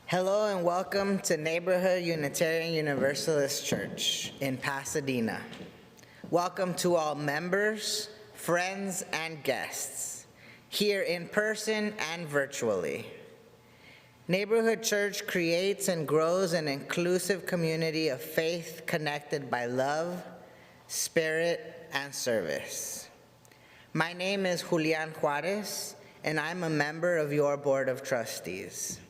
Hello and welcome to Neighborhood Unitarian Universalist Church in Pasadena. Welcome to all members, friends, and guests, here in person and virtually. Neighborhood Church creates and grows an inclusive community of faith connected by love, spirit, and service. My name is Julian Juarez, and I'm a member of your Board of Trustees.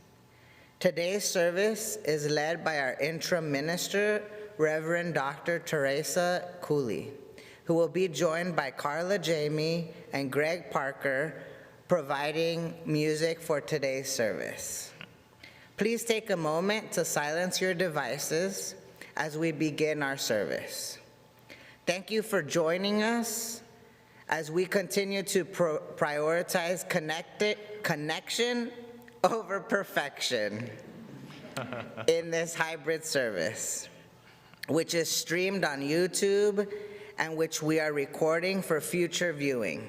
Today's service is led by our interim minister, Reverend Dr. Teresa Cooley, who will be joined by Carla Jamie and Greg Parker, providing music for today's service. Please take a moment to silence your devices as we begin our service. Thank you for joining us as we continue to prioritize connection over perfection in this hybrid service, which is streamed on YouTube and which we are recording for future viewing.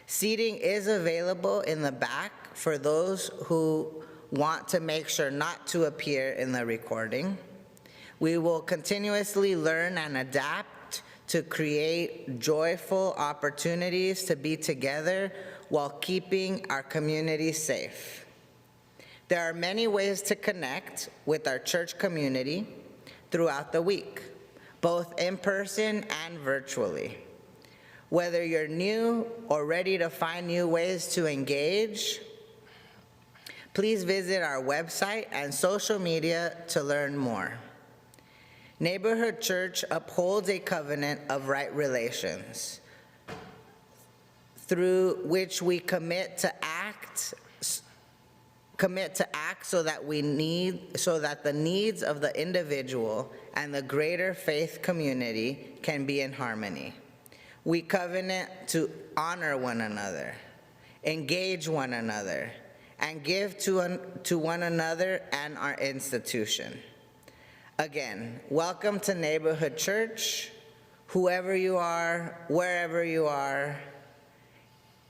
Seating is available in the back for those who want to make sure not to appear in the recording. We will continuously learn and adapt to create joyful opportunities to be together while keeping our community safe. There are many ways to connect with our church community throughout the week, both in person and virtually. Whether you're new or ready to find new ways to engage, please visit our website and social media to learn more. Neighborhood Church upholds a covenant of right relations through which we commit to act so that the needs of the individual and the greater faith community can be in harmony. We covenant to honor one another, engage one another, and give to one another and our institution. Again, welcome to Neighborhood Church, whoever you are, wherever you are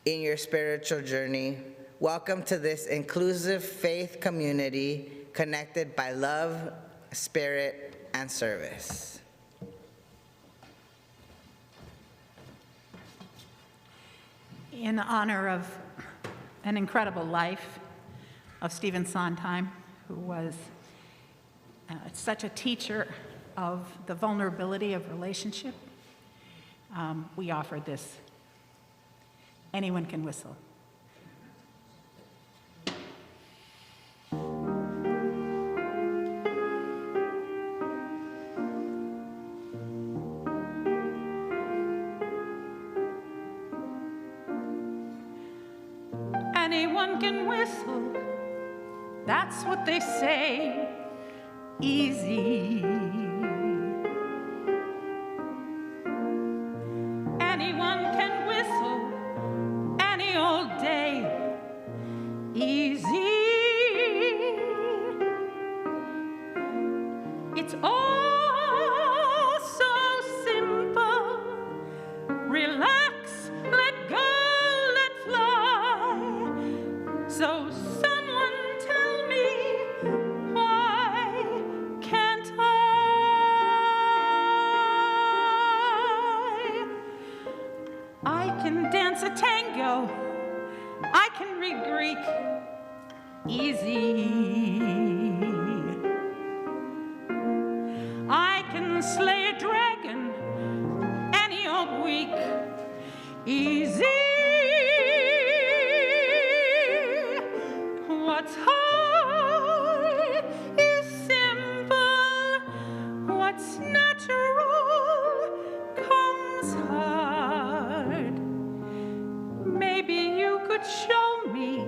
in your spiritual journey. Welcome to this inclusive faith community connected by love, spirit, and service. In honor of an incredible life of Stephen Sondheim, who was such a teacher of the vulnerability of relationship, we offer this. Anyone can whistle. Anyone can whistle, that's what they say, easy. Anyone can whistle, any old day, easy. It's all so simple, relax, let go. So someone tell me, why can't I? I can dance a tango, I can read Greek, easy. I can slay a dragon any old week, easy. What's hard is simple, what's natural comes hard. Maybe you could show me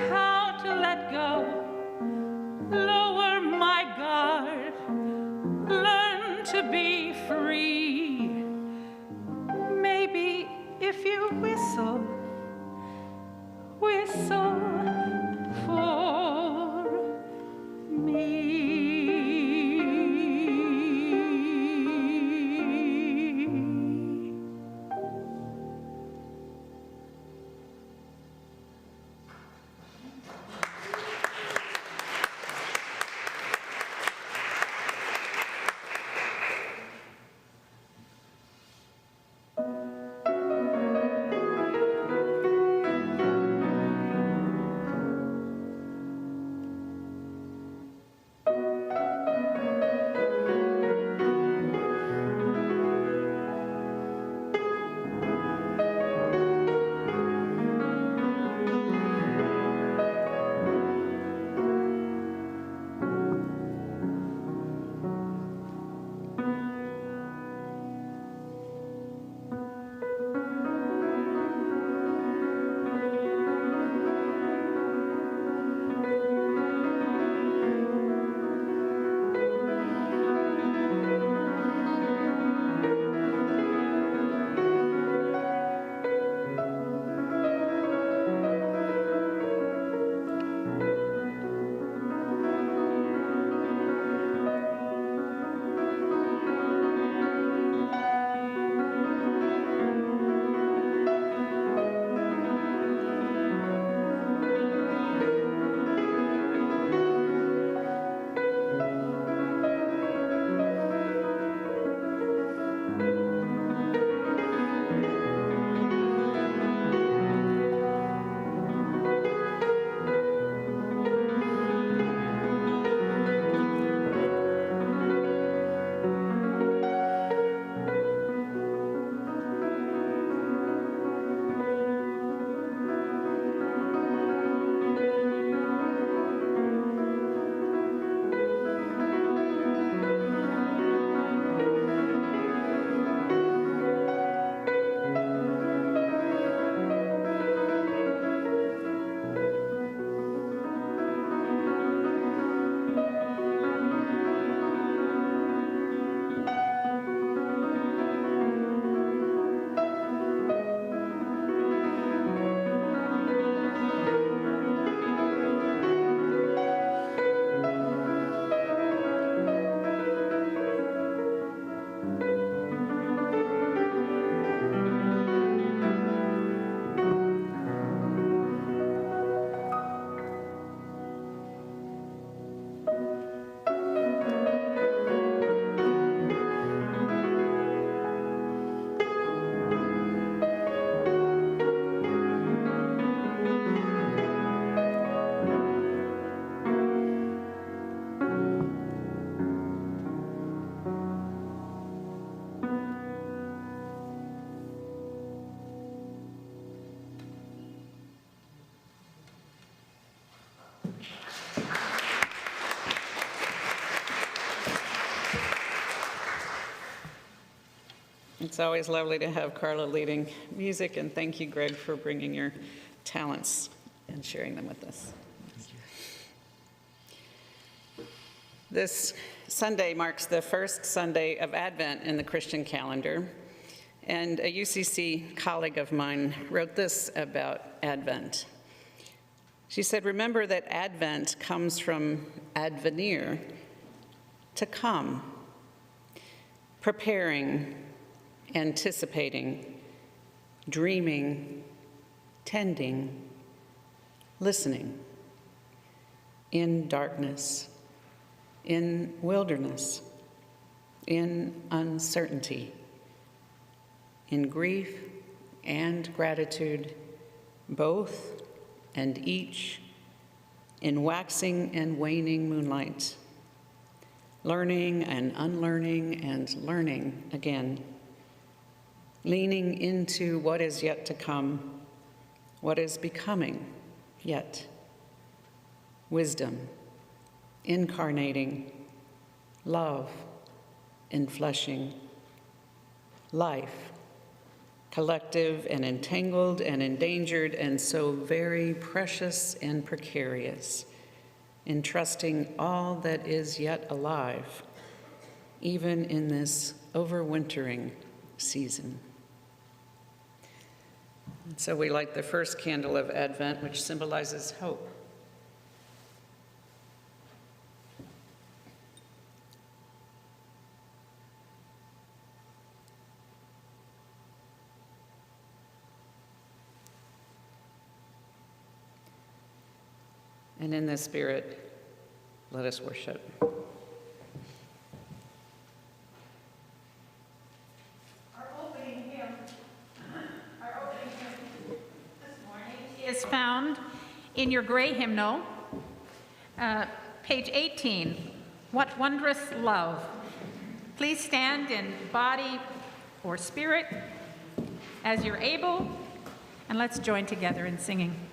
how to let go, lower my guard, learn to be free. Maybe if you whistle for me. It's always lovely to have Carla leading music, and thank you, Greg, for bringing your talents and sharing them with us. This Sunday marks the first Sunday of Advent in the Christian calendar, and a UCC colleague of mine wrote this about Advent. She said, "Remember that Advent comes from advenire, to come, preparing, anticipating, dreaming, tending, listening, in darkness, in wilderness, in uncertainty, in grief and gratitude, both and each, in waxing and waning moonlight, learning and unlearning and learning again, leaning into what is yet to come, what is becoming yet, wisdom, incarnating, love, infleshing, life, collective and entangled and endangered and so very precious and precarious, entrusting all that is yet alive, even in this overwintering season." And so we light the first candle of Advent, which symbolizes hope. And in this spirit, let us worship. Our opening hymn this morning is found in your gray hymnal, page 18, "What Wondrous Love." Please stand in body or spirit as you're able, and let's join together in singing.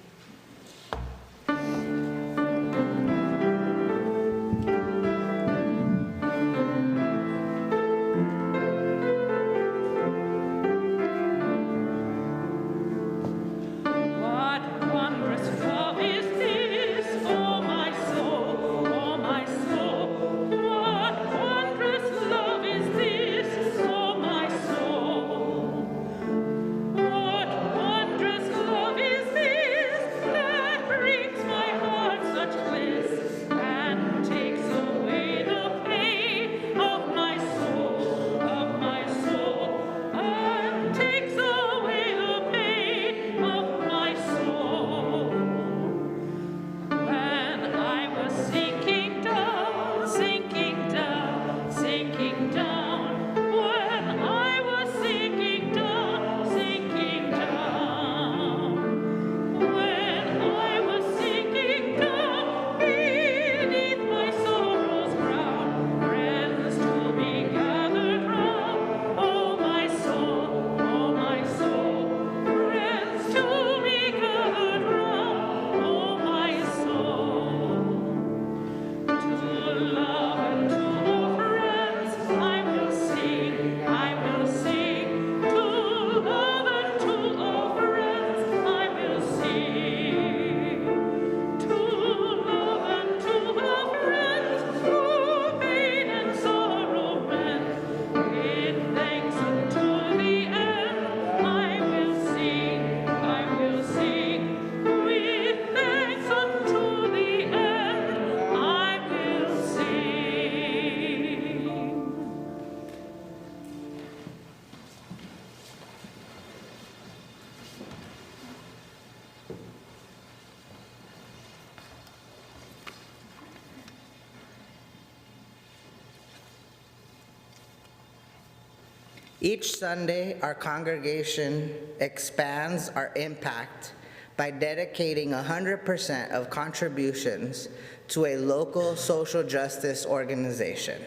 Each Sunday, our congregation expands our impact by dedicating 100% of contributions to a local social justice organization.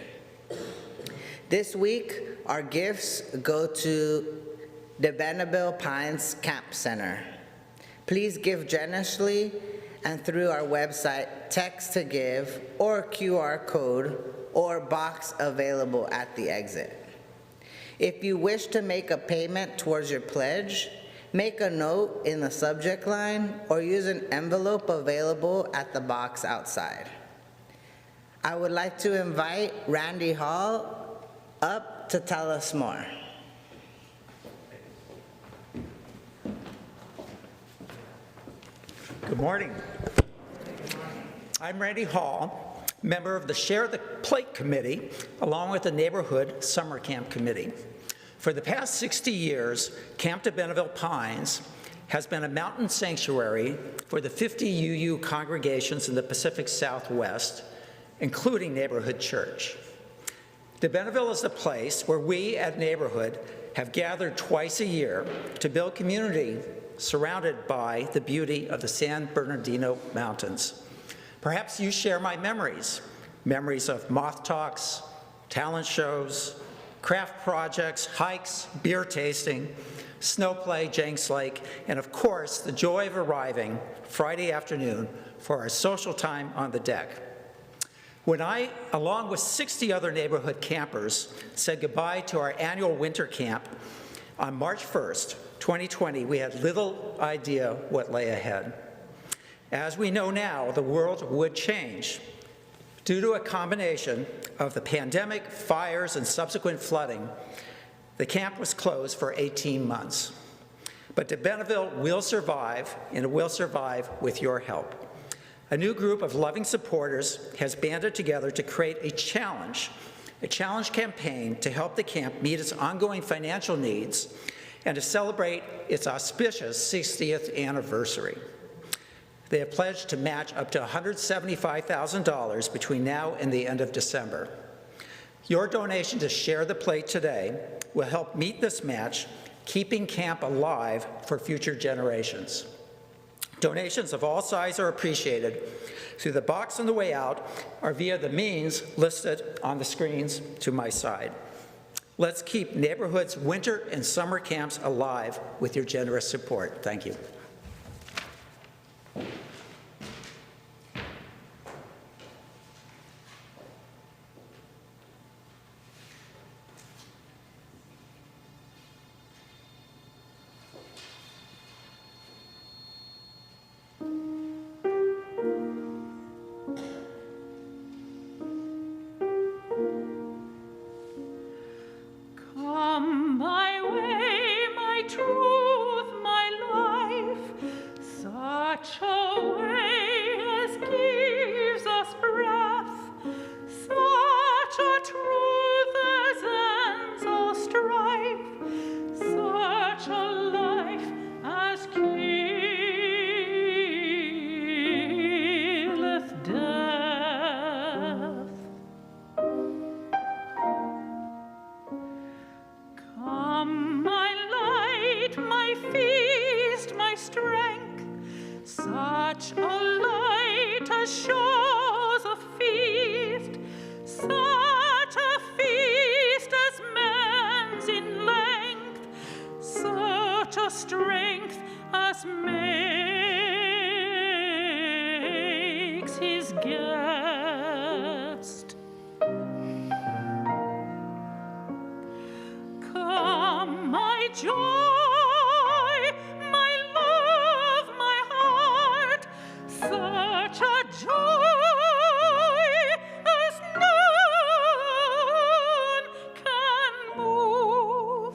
This week, our gifts go to the Vanderbilt Pines Camp Center. Please give generously and through our website, text to give, or QR code, or box available at the exit. If you wish to make a payment towards your pledge, make a note in the subject line or use an envelope available at the box outside. I would like to invite Randy Hall up to tell us more. Good morning. I'm Randy Hall, member of the Share the Plate Committee, along with the Neighborhood Summer Camp Committee. For the past 60 years, Camp de Benneville Pines has been a mountain sanctuary for the 50 UU congregations in the Pacific Southwest, including Neighborhood Church. De Benneville is the place where we at Neighborhood have gathered twice a year to build community surrounded by the beauty of the San Bernardino Mountains. Perhaps you share my memories of moth talks, talent shows, craft projects, hikes, beer tasting, snow play, Jenks Lake, and of course, the joy of arriving Friday afternoon for our social time on the deck. When I, along with 60 other neighborhood campers, said goodbye to our annual winter camp on March 1st, 2020, we had little idea what lay ahead. As we know now, the world would change. Due to a combination of the pandemic, fires, and subsequent flooding, the camp was closed for 18 months. But de Benneville will survive, and it will survive with your help. A new group of loving supporters has banded together to create a challenge campaign to help the camp meet its ongoing financial needs and to celebrate its auspicious 60th anniversary. They have pledged to match up to $175,000 between now and the end of December. Your donation to Share the Plate today will help meet this match, keeping camp alive for future generations. Donations of all sizes are appreciated through the box on the way out or via the means listed on the screens to my side. Let's keep Neighborhood's winter and summer camps alive with your generous support. Thank you. Come my way, my truth, my life, such a way as gives us breath, such a truth as ends all strife, such a life as killeth death. Come, my light, my feast, my strength, such a light as shows a feast, such a feast as mends in length, such a strength as makes his guest. Come, my joy, my love, my heart, such a joy as none can move,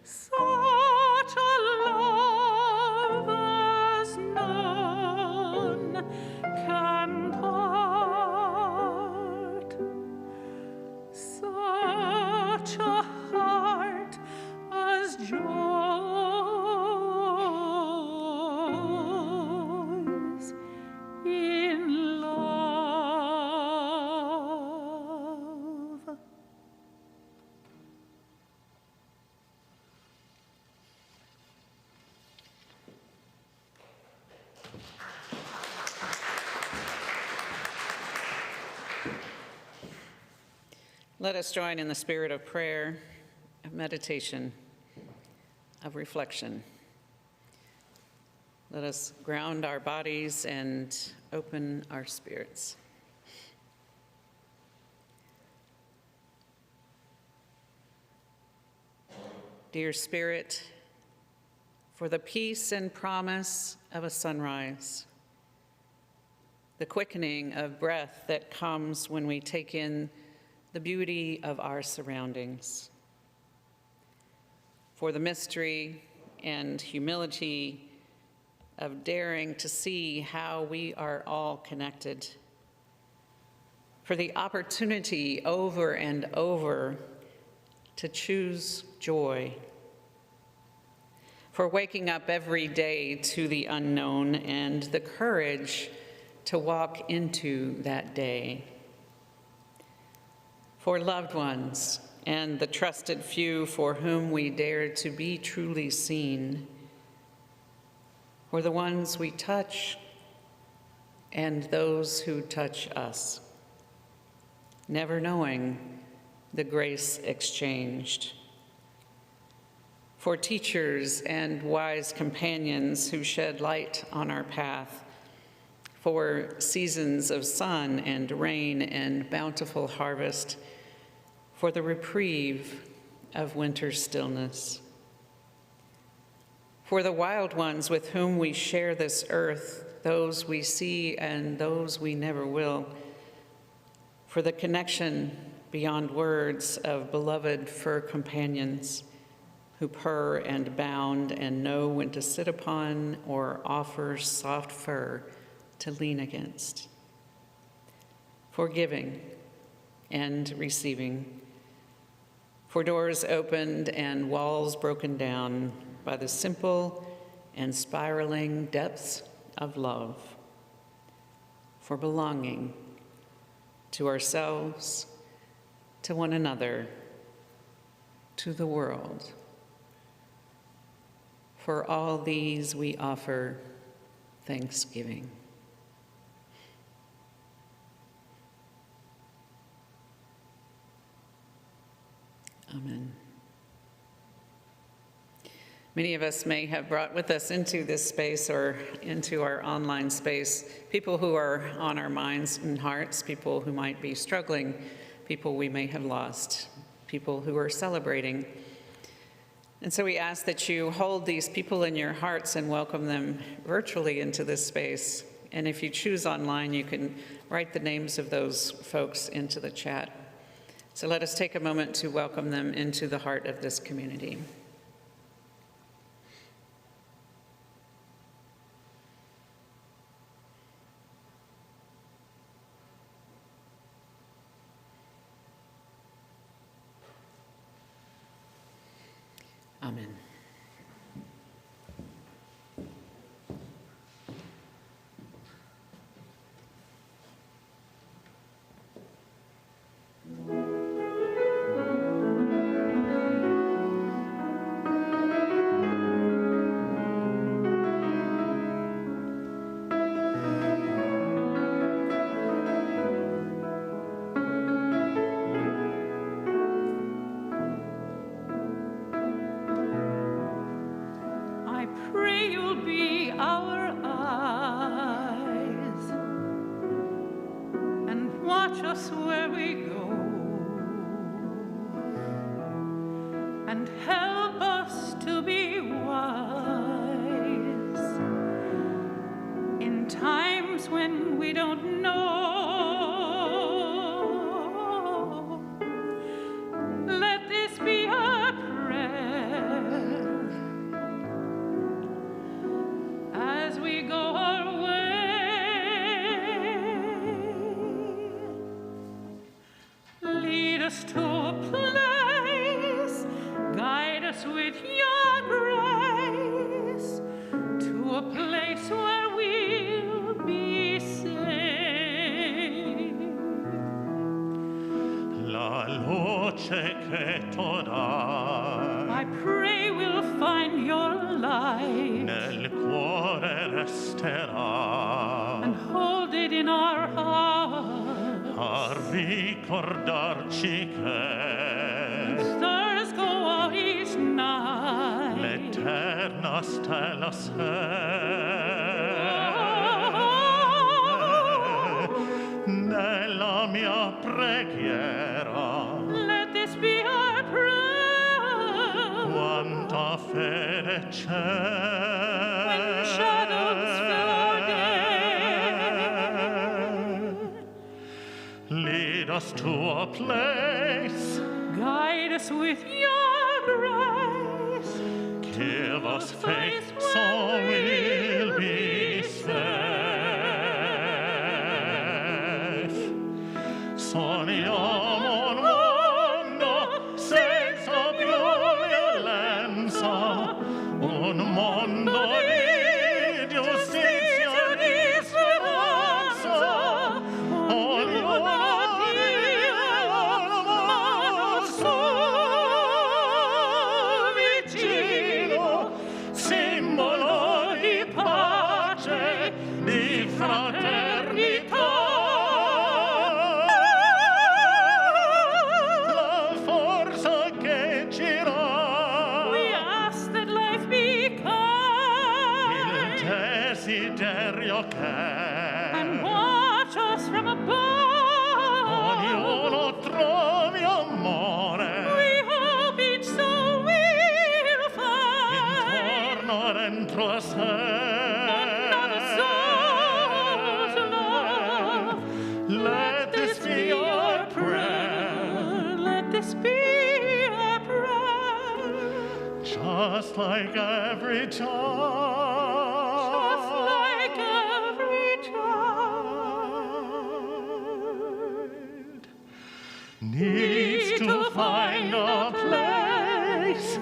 such a love as none can part. Such a heart as joys in love. Let us join in the spirit of prayer, of meditation, of reflection. Let us ground our bodies and open our spirits. dear Spirit, for the peace and promise of a sunrise, the quickening of breath that comes when we take in the beauty of our surroundings, for the mystery and humility of daring to see how we are all connected, for the opportunity over and over to choose joy, for waking up every day to the unknown and the courage to walk into that day, for loved ones and the trusted few for whom we dare to be truly seen, for the ones we touch and those who touch us, never knowing the grace exchanged, for teachers and wise companions who shed light on our path, for seasons of sun and rain and bountiful harvest, for the reprieve of winter's stillness, for the wild ones with whom we share this earth, those we see and those we never will, for the connection beyond words of beloved fur companions who purr and bound and know when to sit upon or offer soft fur to lean against, for giving and receiving, for doors opened and walls broken down by the simple and spiraling depths of love, for belonging to ourselves, to one another, to the world. For all these we offer thanksgiving. Amen. Many of us may have brought with us into this space or into our online space people who are on our minds and hearts, people who might be struggling, people we may have lost, people who are celebrating. And so we ask that you hold these people in your hearts and welcome them virtually into this space. And if you choose online, you can write the names of those folks into the chat. So let us take a moment to welcome them into the heart of this community. Amen. I pray we'll find your light nel cuore resterà and hold it in our hearts a ricordarci che the stars go out each night l'eterna stella sei nella mia preghiera. Let this be our prayer. quanta fede c'è. When shadows fill our day, Lead us to a place, guide us with your grace. give us faith so we'll be safe. Sogniamo un mondo senza più violenza, un mondo di giustizia e di speranza. Ognuno vicino, simbolo di pace, di fraternità. La forza che ci dà We ask that life be kind il desiderio che and watch us from above. ognuno trovi amore We hope each soul will find intorno dentro a sé. another soul's love. Let this be your prayer, Let this be our prayer. just like every Just like every child needs to find a place.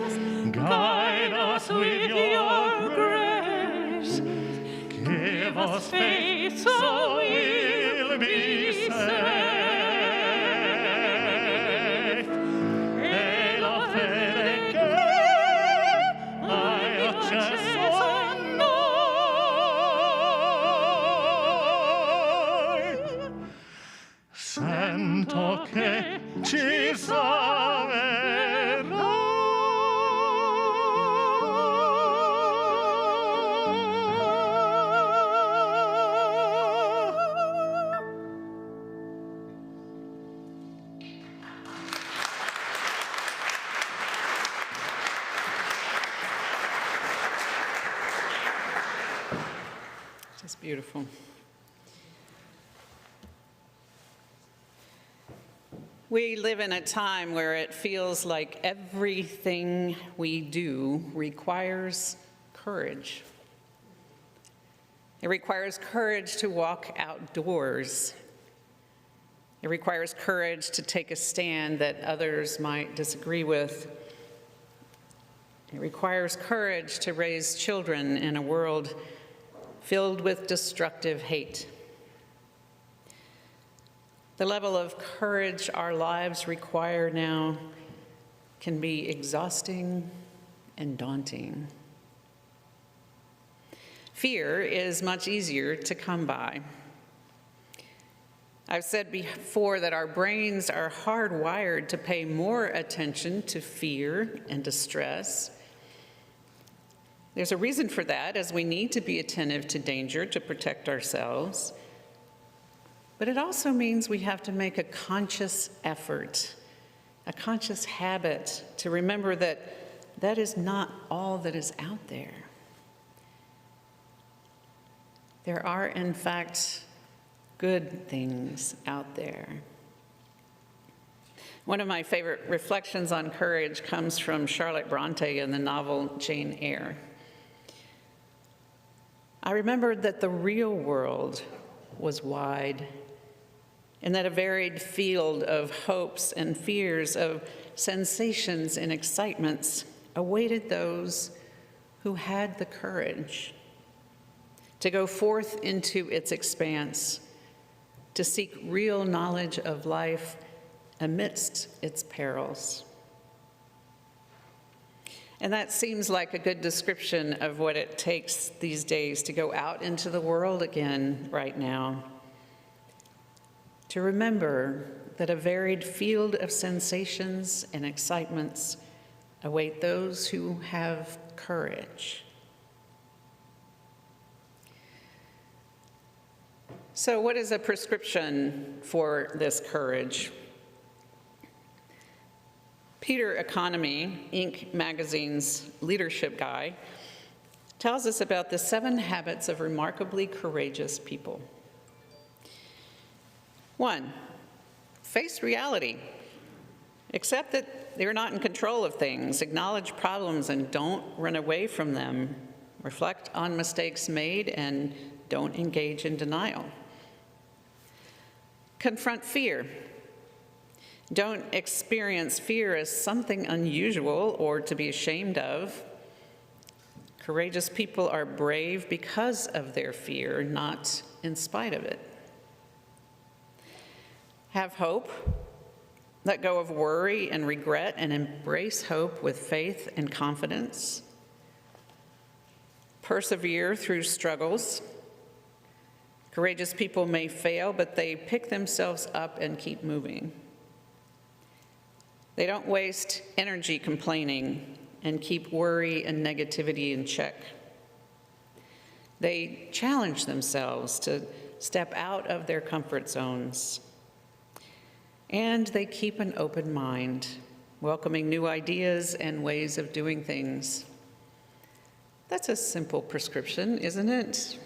Guide us with your grace. Give us faith so we'll be safe. E la fede che hai acceso in noi, sento che ci salverà. Just beautiful. We live in a time where it feels like everything we do requires courage. It requires courage to walk outdoors. It requires courage to take a stand that others might disagree with. It requires courage to raise children in a world filled with destructive hate. The level of courage our lives require now can be exhausting and daunting. Fear is much easier to come by. I've said before that our brains are hardwired to pay more attention to fear and distress. There's a reason for that, as we need to be attentive to danger to protect ourselves. But it also means we have to make a conscious effort, a conscious habit to remember that that is not all that is out there. There are, in fact, good things out there. One of my favorite reflections on courage comes from Charlotte Bronte in the novel Jane Eyre. I remembered that the real world was wide, and that a varied field of hopes and fears, of sensations and excitements awaited those who had the courage to go forth into its expanse, to seek real knowledge of life amidst its perils. And that seems like a good description of what it takes these days to go out into the world again right now. To remember that a varied field of sensations and excitements await those who have courage. So what is a prescription for this courage? Peter Economy, Inc. magazine's leadership guy, tells us about the 7 habits of remarkably courageous people. 1, face reality. Accept that you're not in control of things. Acknowledge problems and don't run away from them. Reflect on mistakes made and don't engage in denial. Confront fear. Don't experience fear as something unusual or to be ashamed of. Courageous people are brave because of their fear, not in spite of it. Have hope. Let go of worry and regret and embrace hope with faith and confidence. Persevere through struggles. Courageous people may fail, but they pick themselves up and keep moving. They don't waste energy complaining and keep worry and negativity in check. They challenge themselves to step out of their comfort zones. And they keep an open mind, welcoming new ideas and ways of doing things. That's a simple prescription, isn't it?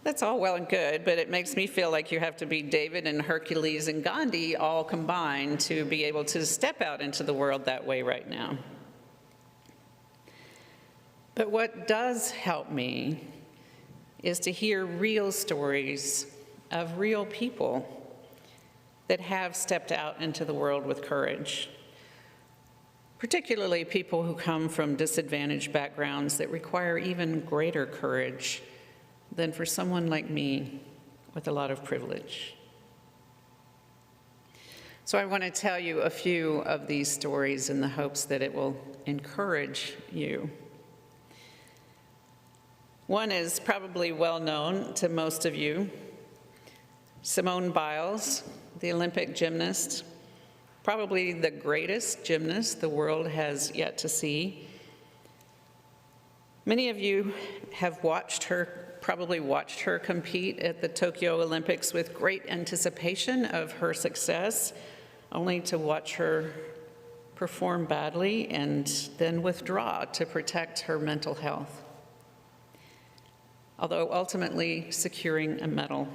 That's all well and good, but it makes me feel like you have to be David and Hercules and Gandhi all combined to be able to step out into the world that way right now. But what does help me is to hear real stories of real people that have stepped out into the world with courage, particularly people who come from disadvantaged backgrounds that require even greater courage than for someone like me with a lot of privilege. So I want to tell you a few of these stories in the hopes that it will encourage you. One is probably well known to most of you. Simone Biles, the Olympic gymnast, probably the greatest gymnast the world has yet to see. Many of you have probably watched her compete at the Tokyo Olympics with great anticipation of her success, only to watch her perform badly and then withdraw to protect her mental health, although ultimately securing a medal.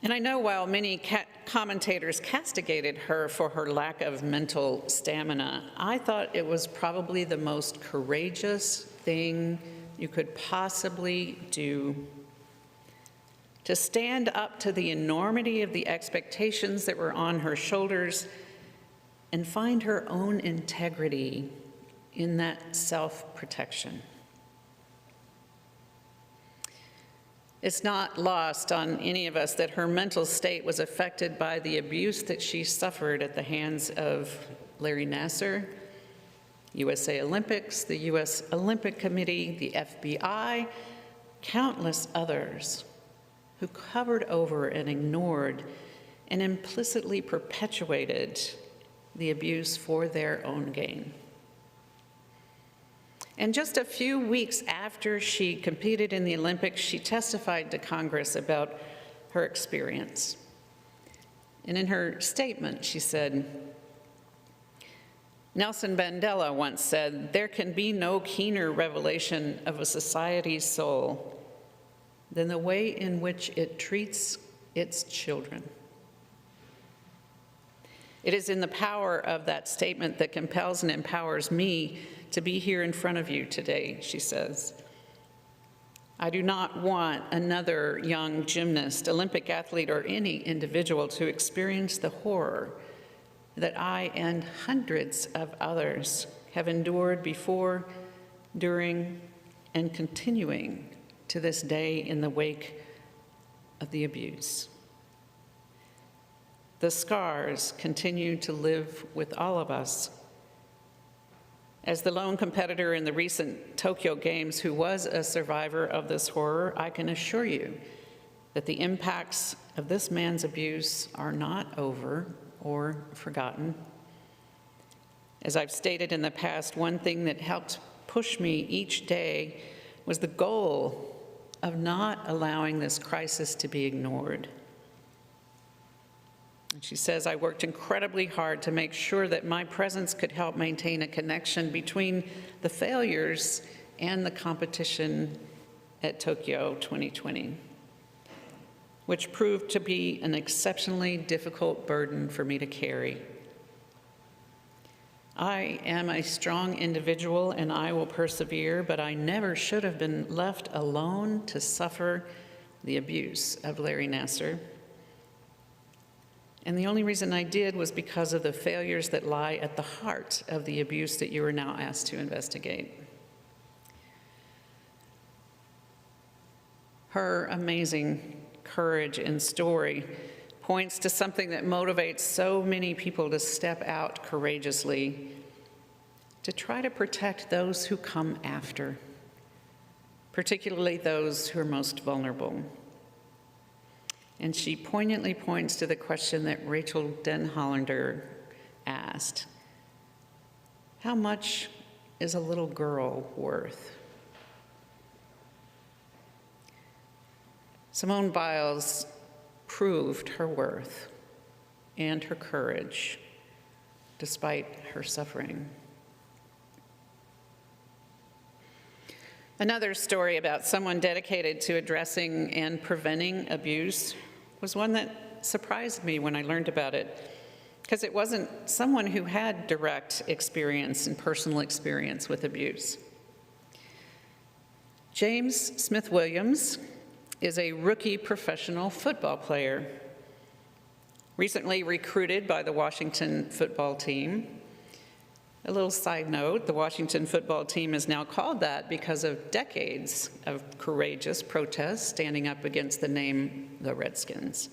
And I know while many commentators castigated her for her lack of mental stamina, I thought it was probably the most courageous thing you could possibly do. To stand up to the enormity of the expectations that were on her shoulders and find her own integrity in that self-protection. It's not lost on any of us that her mental state was affected by the abuse that she suffered at the hands of Larry Nassar, USA Olympics, the US Olympic Committee, the FBI, countless others who covered over and ignored and implicitly perpetuated the abuse for their own gain. And just a few weeks after she competed in the Olympics, she testified to Congress about her experience. And in her statement, she said, Nelson Mandela once said, "There can be no keener revelation of a society's soul than the way in which it treats its children." It is in the power of that statement that compels and empowers me to be here in front of you today, she says. I do not want another young gymnast, Olympic athlete, or any individual to experience the horror that I and hundreds of others have endured before, during, and continuing to this day in the wake of the abuse. The scars continue to live with all of us. As the lone competitor in the recent Tokyo Games who was a survivor of this horror, I can assure you that the impacts of this man's abuse are not over or forgotten. As I've stated in the past, one thing that helped push me each day was the goal of not allowing this crisis to be ignored. She says, I worked incredibly hard to make sure that my presence could help maintain a connection between the failures and the competition at Tokyo 2020, which proved to be an exceptionally difficult burden for me to carry. I am a strong individual and I will persevere, but I never should have been left alone to suffer the abuse of Larry Nassar. And the only reason I did was because of the failures that lie at the heart of the abuse that you are now asked to investigate. Her amazing courage and story points to something that motivates so many people to step out courageously, to try to protect those who come after, particularly those who are most vulnerable. And she poignantly points to the question that Rachel Denhollander asked: how much is a little girl worth? Simone Biles proved her worth and her courage despite her suffering. Another story about someone dedicated to addressing and preventing abuse was one that surprised me when I learned about it, because it wasn't someone who had direct experience and personal experience with abuse. James Smith-Williams is a rookie professional football player, recently recruited by the Washington football team. A little side note, the Washington football team is now called that because of decades of courageous protests standing up against the name the Redskins.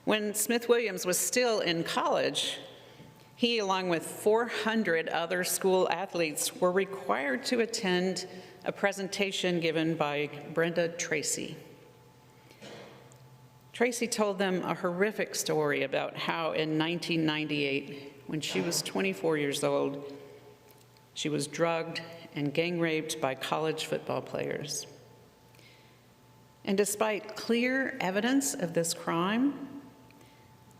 When Smith-Williams was still in college, he, along with 400 other school athletes, were required to attend a presentation given by Brenda Tracy. Tracy told them a horrific story about how in 1998, when she was 24 years old, she was drugged and gang raped by college football players. And despite clear evidence of this crime,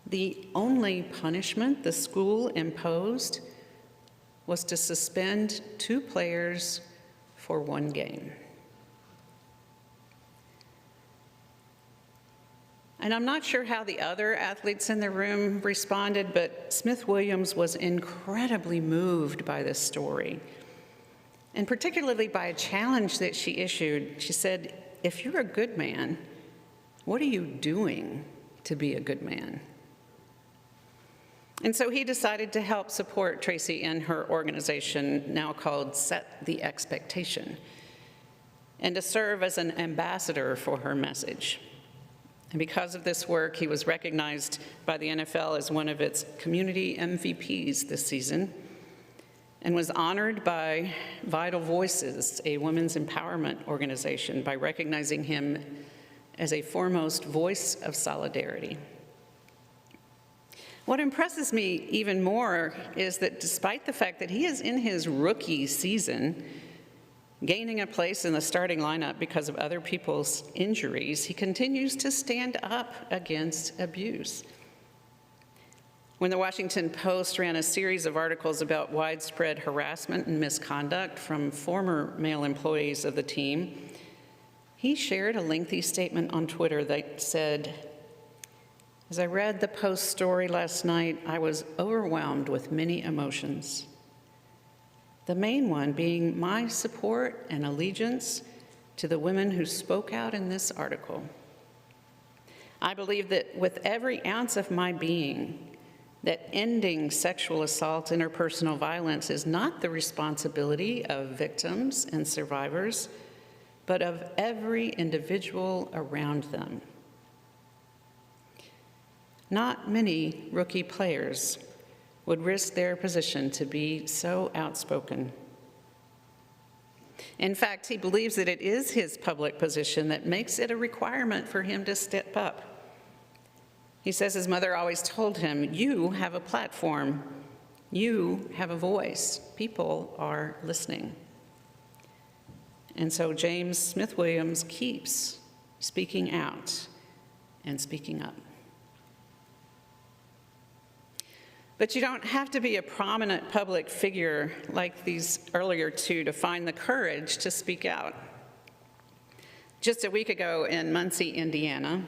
the only punishment the school imposed was to suspend 2 players for 1 game. And I'm not sure how the other athletes in the room responded, but Smith-Williams was incredibly moved by this story, and particularly by a challenge that she issued. She said, if you're a good man, what are you doing to be a good man? And so he decided to help support Tracy and her organization, now called Set the Expectation, and to serve as an ambassador for her message. And because of this work, he was recognized by the NFL as one of its community MVPs this season, and was honored by Vital Voices, a women's empowerment organization, by recognizing him as a foremost voice of solidarity. What impresses me even more is that despite the fact that he is in his rookie season, gaining a place in the starting lineup because of other people's injuries, he continues to stand up against abuse. When the Washington Post ran a series of articles about widespread harassment and misconduct from former male employees of the team, he shared a lengthy statement on Twitter that said, "As I read the Post story last night, I was overwhelmed with many emotions. The main one being my support and allegiance to the women who spoke out in this article. I believe that with every ounce of my being, that ending sexual assault, interpersonal violence is not the responsibility of victims and survivors, but of every individual around them. Not many rookie players would risk their position to be so outspoken. In fact, he believes that it is his public position that makes it a requirement for him to step up. He says his mother always told him, you have a platform, you have a voice, people are listening. And so James Smith-Williams keeps speaking out and speaking up." But you don't have to be a prominent public figure like these earlier two to find the courage to speak out. Just a week ago in Muncie, Indiana,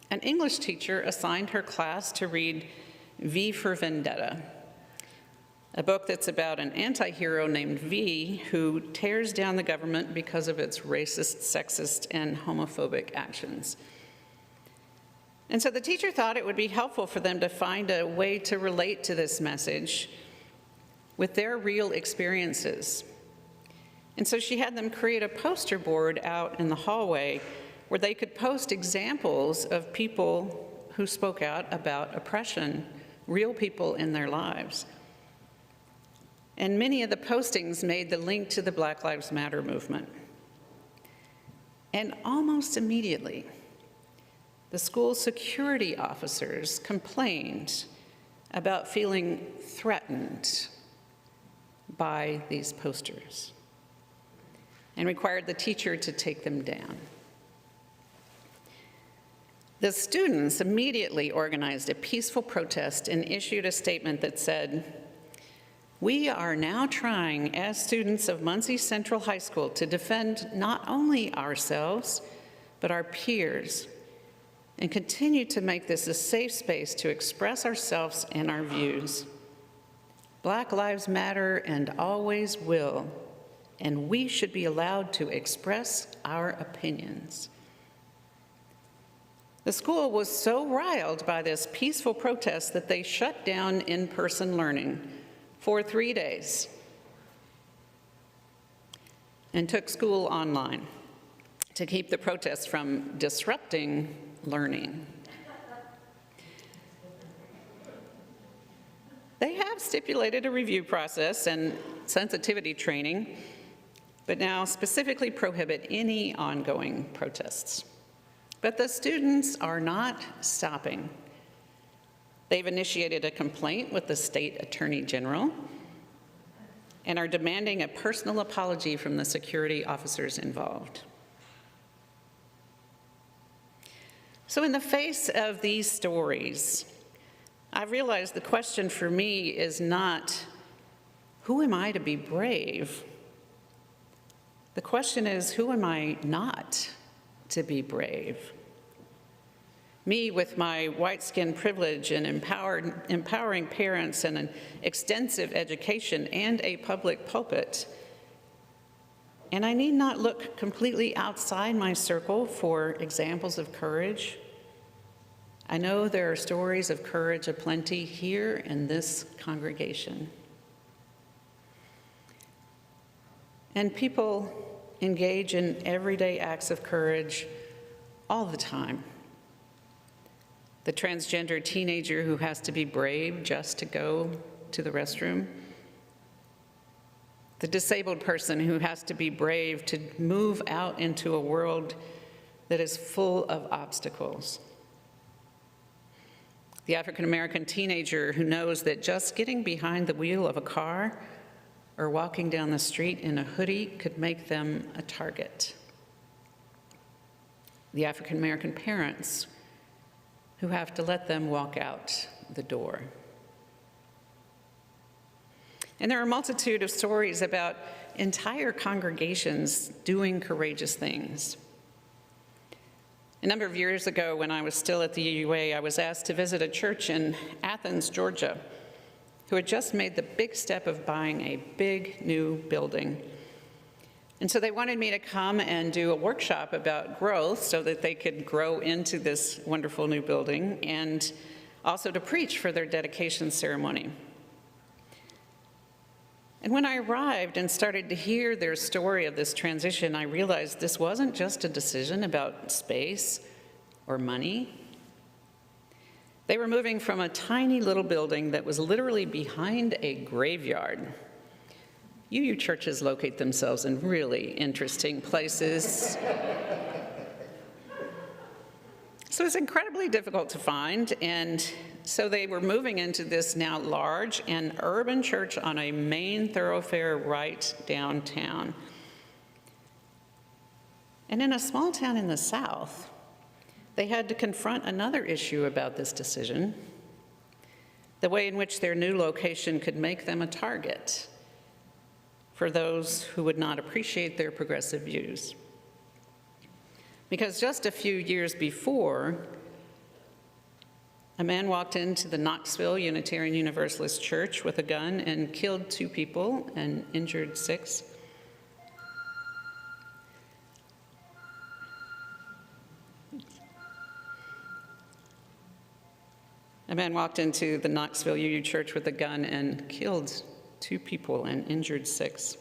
an English teacher assigned her class to read V for Vendetta, a book that's about an anti-hero named V who tears down the government because of its racist, sexist, and homophobic actions. And so the teacher thought it would be helpful for them to find a way to relate to this message with their real experiences. And so she had them create a poster board out in the hallway where they could post examples of people who spoke out about oppression, real people in their lives. And many of the postings made the link to the Black Lives Matter movement. And almost immediately, the school security officers complained about feeling threatened by these posters and required the teacher to take them down. The students immediately organized a peaceful protest and issued a statement that said, "We are now trying, as students of Muncie Central High School, to defend not only ourselves, but our peers, and continue to make this a safe space to express ourselves and our views. Black lives matter and always will, and we should be allowed to express our opinions." The school was so riled by this peaceful protest that they shut down in-person learning for 3 days and took school online to keep the protests from disrupting learning. They have stipulated a review process and sensitivity training, but now specifically prohibit any ongoing protests. But the students are not stopping. They've initiated a complaint with the state attorney general and are demanding a personal apology from the security officers involved. So in the face of these stories, I realized the question for me is not, who am I to be brave? The question is, who am I not to be brave? Me with my white skin privilege and empowering parents and an extensive education and a public pulpit. And I need not look completely outside my circle for examples of courage. I know there are stories of courage aplenty here in this congregation. And people engage in everyday acts of courage all the time. The transgender teenager who has to be brave just to go to the restroom. The disabled person who has to be brave to move out into a world that is full of obstacles. The African-American teenager who knows that just getting behind the wheel of a car or walking down the street in a hoodie could make them a target. The African-American parents who have to let them walk out the door. And there are a multitude of stories about entire congregations doing courageous things. A number of years ago, when I was still at the UUA, I was asked to visit a church in Athens, Georgia, who had just made the big step of buying a big new building. And so they wanted me to come and do a workshop about growth so that they could grow into this wonderful new building, and also to preach for their dedication ceremony. And when I arrived and started to hear their story of this transition, I realized this wasn't just a decision about space or money. They were moving from a tiny little building that was literally behind a graveyard. UU churches locate themselves in really interesting places. So it's incredibly difficult to find, and so they were moving into this now large and urban church on a main thoroughfare right downtown. And in a small town in the South, they had to confront another issue about this decision. the way in which their new location could make them a target for those who would not appreciate their progressive views. Because just a few years before, a man walked into the Knoxville Unitarian Universalist Church with a gun and killed 2 people and injured 6. A man walked into the Knoxville UU Church with a gun and killed 2 people and injured 6.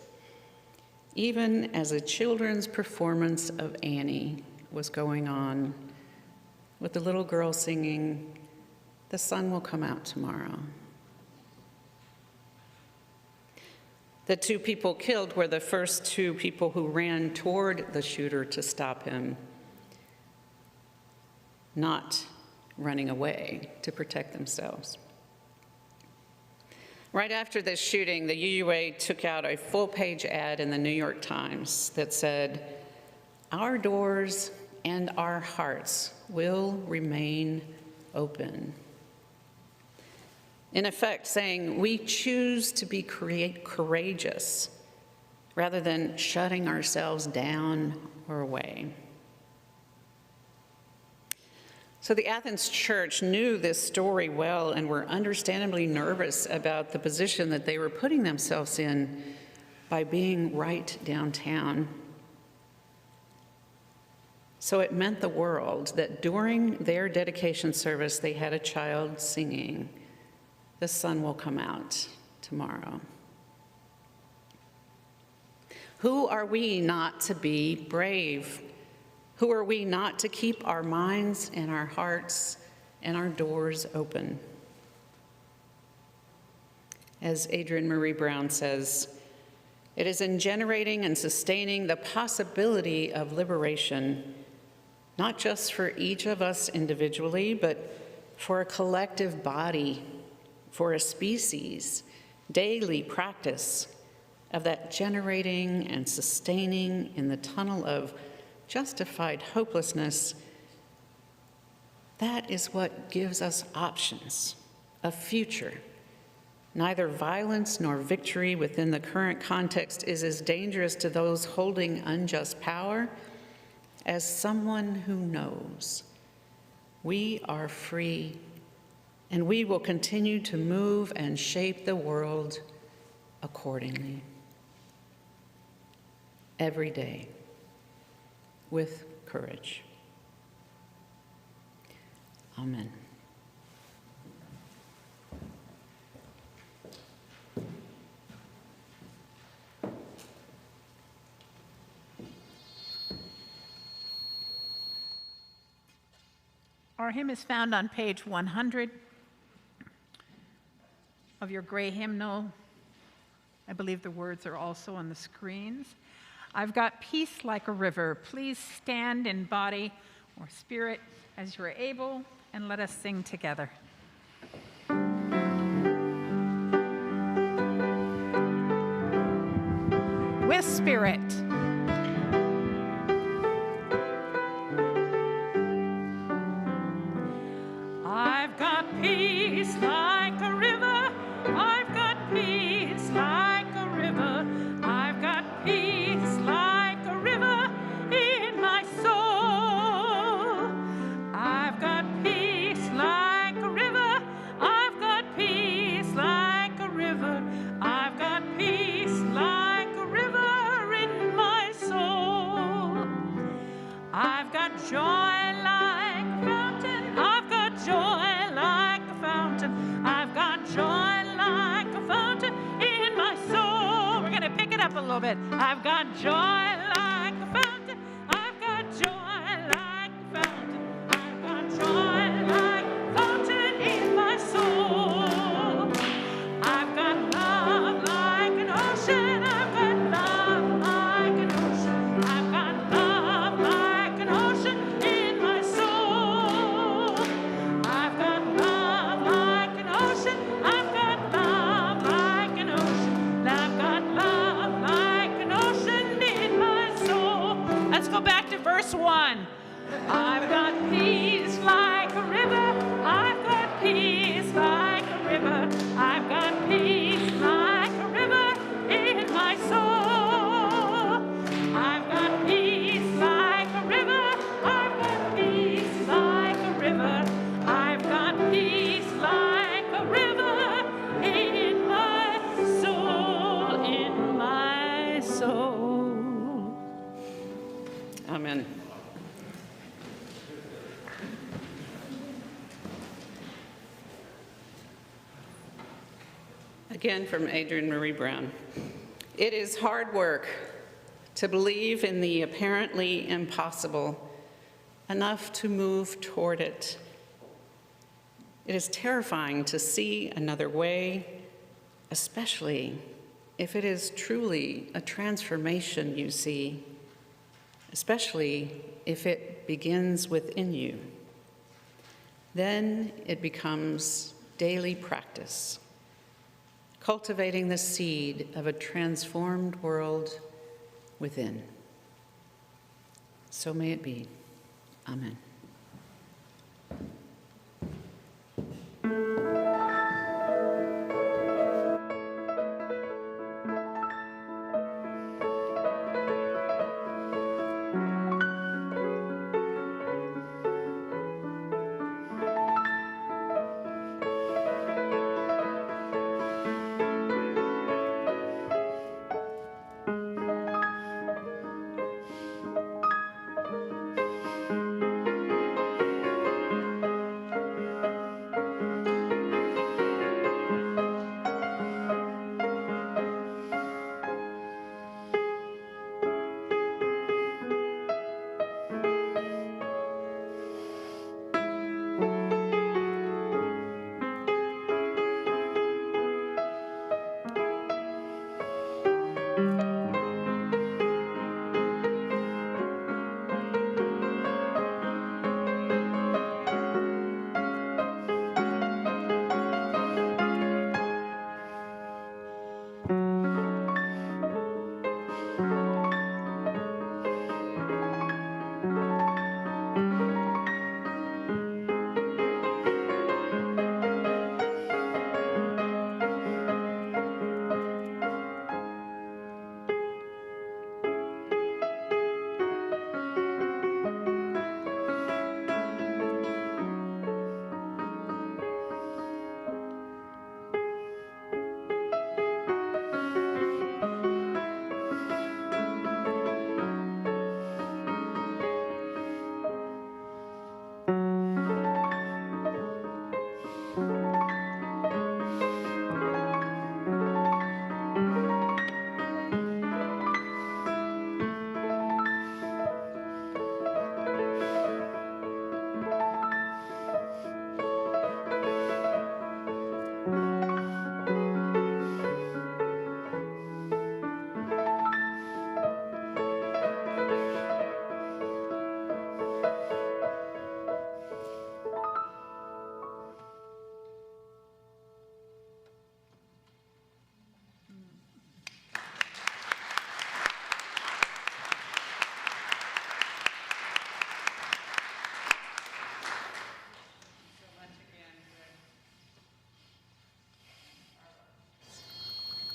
Even as a children's performance of Annie was going on, with the little girl singing, "The sun will come out tomorrow." The 2 people killed were the first 2 people who ran toward the shooter to stop him, not running away to protect themselves. Right after this shooting, the UUA took out a full-page ad in the New York Times that said, "Our doors and our hearts will remain open." In effect, saying we choose to be courageous rather than shutting ourselves down or away. So the Athens church knew this story well and were understandably nervous about the position that they were putting themselves in by being right downtown. So it meant the world that during their dedication service, they had a child singing, "The sun will come out tomorrow." Who are we not to be brave? Who are we not to keep our minds and our hearts and our doors open? As Adrienne Marie Brown says, it is in generating and sustaining the possibility of liberation, not just for each of us individually, but for a collective body, for a species, daily practice of that generating and sustaining in the tunnel of justified hopelessness. That is what gives us options, a future. Neither violence nor victory within the current context is as dangerous to those holding unjust power as someone who knows we are free and we will continue to move and shape the world accordingly. Every day, with courage. Amen. Our hymn is found on page 100 of your gray hymnal. I believe the words are also on the screens. I've got peace like a river. Please stand in body or spirit as you are able, and let us sing together. With spirit. I've got peace like a river. I've got peace like a river. I've got peace like a river in my soul. I've got peace like a river. I've got peace like a river. I've got peace like a river in my soul. I've got joy like a fountain. I've got joy like a fountain. I've got joy like a fountain in my soul. We're going to pick it up a little bit. I've got joy like a fountain. I've got joy like a fountain. I've got joy like a fountain in my soul. I've got love like an ocean. I've got love like an ocean. I've got love like an ocean in my soul. I've got love like an ocean. I've got love like an ocean. I've got love like an ocean in my soul. Let's go back to verse 1. I've got peace like a river. I've got peace like a river. Again from Adrienne Marie Brown. It is hard work to believe in the apparently impossible enough to move toward it. It is terrifying to see another way, especially if it is truly a transformation you see, especially if it begins within you. Then it becomes daily practice, cultivating the seed of a transformed world within. So may it be. Amen.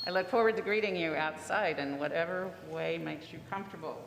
I look forward to greeting you outside in whatever way makes you comfortable.